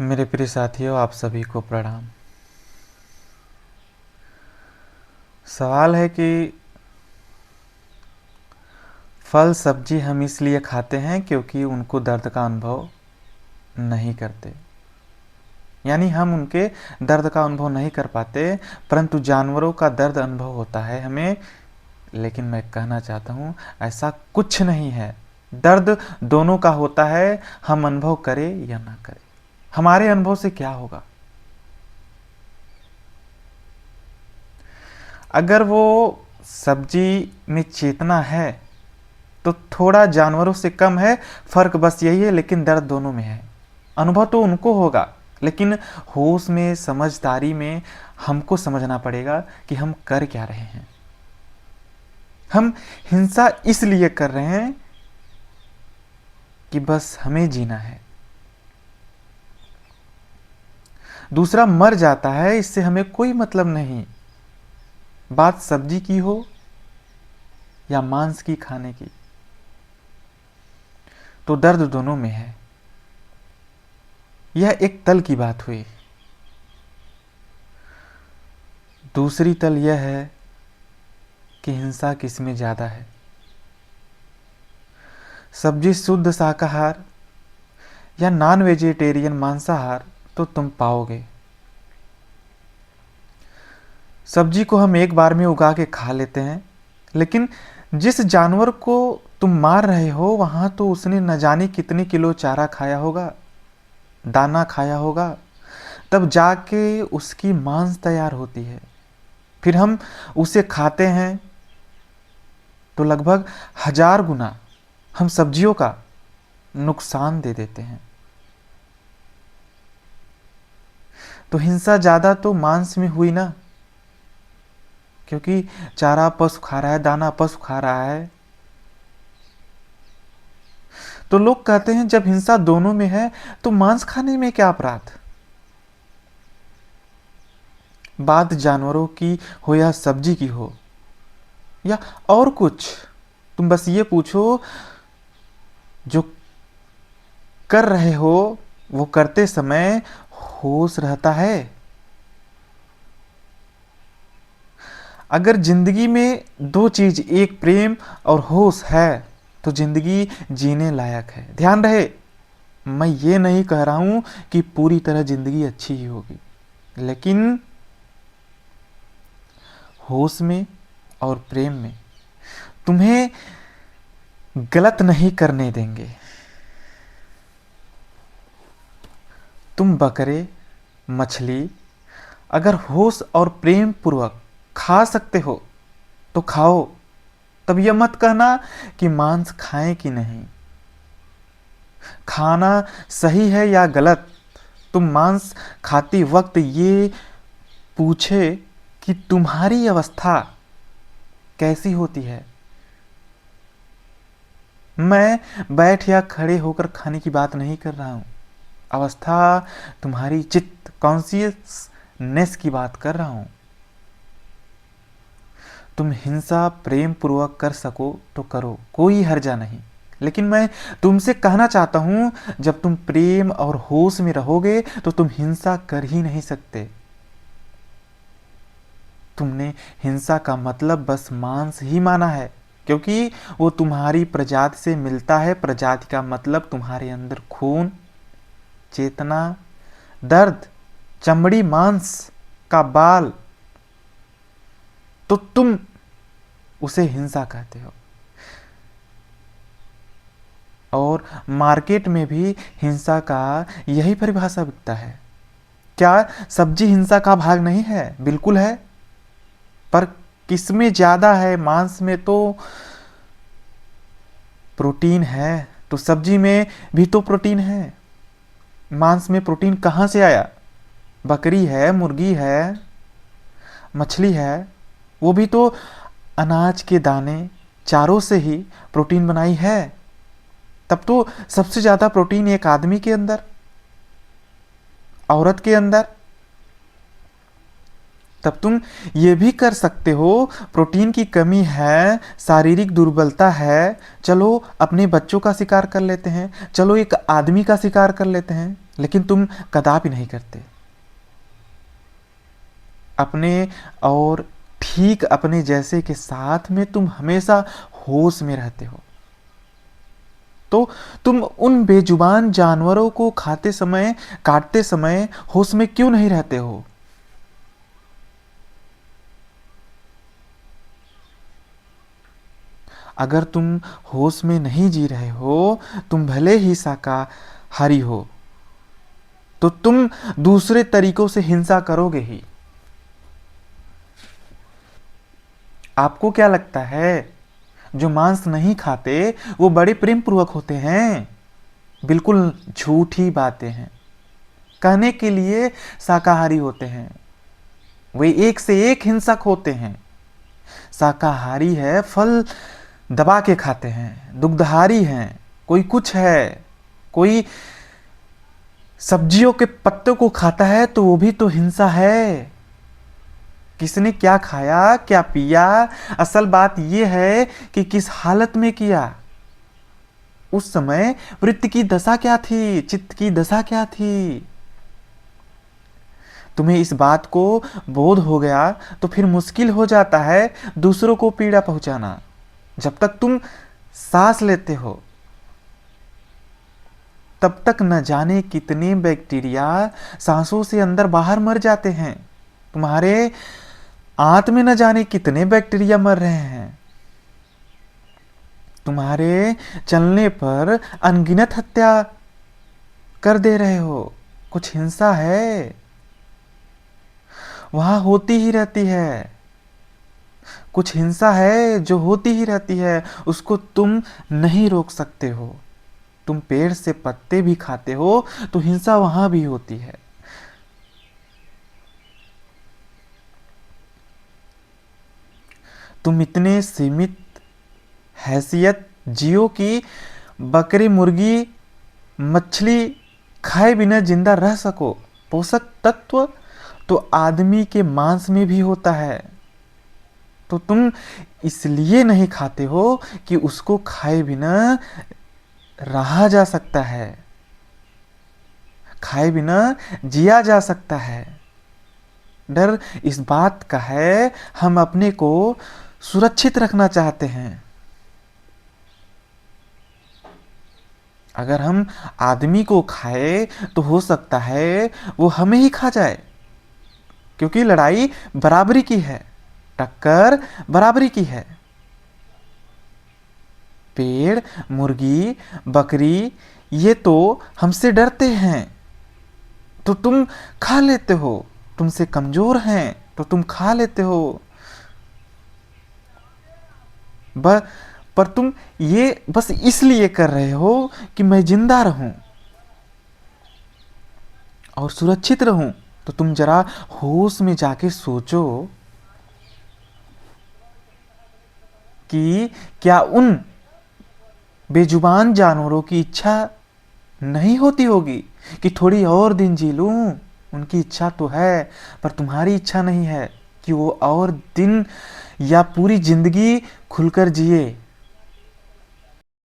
मेरे प्रिय साथियों, आप सभी को प्रणाम। सवाल है कि फल सब्जी हम इसलिए खाते हैं क्योंकि उनको दर्द का अनुभव नहीं करते, यानी हम उनके दर्द का अनुभव नहीं कर पाते, परंतु जानवरों का दर्द अनुभव होता है हमें। लेकिन मैं कहना चाहता हूँ ऐसा कुछ नहीं है। दर्द दोनों का होता है, हम अनुभव करें या ना करें। हमारे अनुभव से क्या होगा? अगर वो सब्जी में चेतना है तो थोड़ा जानवरों से कम है, फर्क बस यही है, लेकिन दर्द दोनों में है। अनुभव तो उनको होगा, लेकिन होश में, समझदारी में हमको समझना पड़ेगा कि हम कर क्या रहे हैं। हम हिंसा इसलिए कर रहे हैं कि बस हमें जीना है। दूसरा मर जाता है, इससे हमें कोई मतलब नहीं। बात सब्जी की हो या मांस की खाने की, तो दर्द दोनों में है। यह एक तल की बात हुई। दूसरी तल यह है कि हिंसा किस में ज्यादा है। सब्जी शुद्ध शाकाहार या नॉन वेजिटेरियन मांसाहार तो तुम पाओगे। सब्जी को हम एक बार में उगा के खा लेते हैं, लेकिन जिस जानवर को तुम मार रहे हो वहां तो उसने न जाने कितने किलो चारा खाया होगा, दाना खाया होगा, तब जाके उसकी मांस तैयार होती है। फिर हम उसे खाते हैं तो लगभग 1000 गुना हम सब्जियों का नुकसान दे देते हैं। तो हिंसा ज्यादा तो मांस में हुई ना, क्योंकि चारा पशु खा रहा है, दाना पशु खा रहा है। तो लोग कहते हैं जब हिंसा दोनों में है तो मांस खाने में क्या अपराध। बात जानवरों की हो या सब्जी की हो या और कुछ, तुम बस ये पूछो जो कर रहे हो वो करते समय होश रहता है। अगर जिंदगी में दो चीज, एक प्रेम और होश है, तो जिंदगी जीने लायक है। ध्यान रहे, मैं ये नहीं कह रहा हूं कि पूरी तरह जिंदगी अच्छी ही होगी, लेकिन होश में और प्रेम में तुम्हें गलत नहीं करने देंगे। तुम बकरे, मछली अगर होश और प्रेम पूर्वक खा सकते हो तो खाओ। तब यह मत कहना कि मांस खाएं कि नहीं। खाना सही है या गलत, तुम मांस खाते वक्त ये पूछे कि तुम्हारी अवस्था कैसी होती है। मैं बैठ या खड़े होकर खाने की बात नहीं कर रहा हूं। अवस्था तुम्हारी चित्त कॉन्सियसनेस की बात कर रहा हूं। तुम हिंसा प्रेम पूर्वक कर सको तो करो, कोई हर्जा नहीं। लेकिन मैं तुमसे कहना चाहता हूं, जब तुम प्रेम और होश में रहोगे तो तुम हिंसा कर ही नहीं सकते। तुमने हिंसा का मतलब बस मांस ही माना है, क्योंकि वो तुम्हारी प्रजाति से मिलता है। प्रजाति का मतलब तुम्हारे अंदर खून, चेतना, दर्द, चमड़ी, मांस का बाल, तो तुम उसे हिंसा कहते हो। और मार्केट में भी हिंसा का यही परिभाषा बिकता है। क्या सब्जी हिंसा का भाग नहीं है? बिल्कुल है, पर किसमें ज्यादा है? मांस में तो प्रोटीन है, तो सब्जी में भी तो प्रोटीन है। मांस में प्रोटीन कहां से आया? बकरी है, मुर्गी है, मछली है, वो भी तो अनाज के दाने, चारों से ही प्रोटीन बनाई है। तब तो सबसे ज्यादा प्रोटीन एक आदमी के अंदर, औरत के अंदर। तब तुम ये भी कर सकते हो, प्रोटीन की कमी है, शारीरिक दुर्बलता है, चलो अपने बच्चों का शिकार कर लेते हैं, चलो एक आदमी का शिकार कर लेते हैं। लेकिन तुम कदापि नहीं करते। अपने और ठीक अपने जैसे के साथ में तुम हमेशा होश में रहते हो। तो तुम उन बेजुबान जानवरों को खाते समय, काटते समय होश में क्यों नहीं रहते हो? अगर तुम होश में नहीं जी रहे हो, तुम भले ही शाकाहारी हो, तो तुम दूसरे तरीकों से हिंसा करोगे ही। आपको क्या लगता है जो मांस नहीं खाते वो बड़े प्रेम पूर्वक होते हैं? बिल्कुल झूठी बातें हैं। कहने के लिए शाकाहारी होते हैं, वे एक से एक हिंसक होते हैं। शाकाहारी है, फल दबा के खाते हैं, दुग्धारी हैं, कोई कुछ है, कोई सब्जियों के पत्तों को खाता है तो वो भी तो हिंसा है। किसने क्या खाया, क्या पिया, असल बात यह है कि किस हालत में किया। उस समय वृत्ति की दशा क्या थी, चित्त की दशा क्या थी। तुम्हें इस बात को बोध हो गया तो फिर मुश्किल हो जाता है दूसरों को पीड़ा पहुंचाना। जब तक तुम सांस लेते हो तब तक न जाने कितने बैक्टीरिया सांसों से अंदर बाहर मर जाते हैं। तुम्हारे आंत में न जाने कितने बैक्टीरिया मर रहे हैं। तुम्हारे चलने पर अनगिनत हत्या कर दे रहे हो। कुछ हिंसा है, वहां होती ही रहती है। कुछ हिंसा है जो होती ही रहती है, उसको तुम नहीं रोक सकते हो। तुम पेड़ से पत्ते भी खाते हो तो हिंसा वहां भी होती है। तुम इतने सीमित हैसियत जियो की बकरी, मुर्गी, मछली खाए बिना जिंदा रह सको। पोषक तत्व तो आदमी के मांस में भी होता है, तो तुम इसलिए नहीं खाते हो कि उसको खाए बिना रहा जा सकता है, खाए बिना जिया जा सकता है। डर इस बात का है हम अपने को सुरक्षित रखना चाहते हैं। अगर हम आदमी को खाए तो हो सकता है वो हमें ही खा जाए, क्योंकि लड़ाई बराबरी की है, टक्कर बराबरी की है। पेड़, मुर्गी, बकरी ये तो हमसे डरते हैं तो तुम खा लेते हो। तुमसे कमजोर हैं तो तुम खा लेते हो। पर तुम ये बस इसलिए कर रहे हो कि मैं जिंदा रहूं और सुरक्षित रहूं। तो तुम जरा होश में जाके सोचो कि क्या उन बेजुबान जानवरों की इच्छा नहीं होती होगी कि थोड़ी और दिन जी लूं? उनकी इच्छा तो है, पर तुम्हारी इच्छा नहीं है कि वो और दिन या पूरी जिंदगी खुलकर जिए।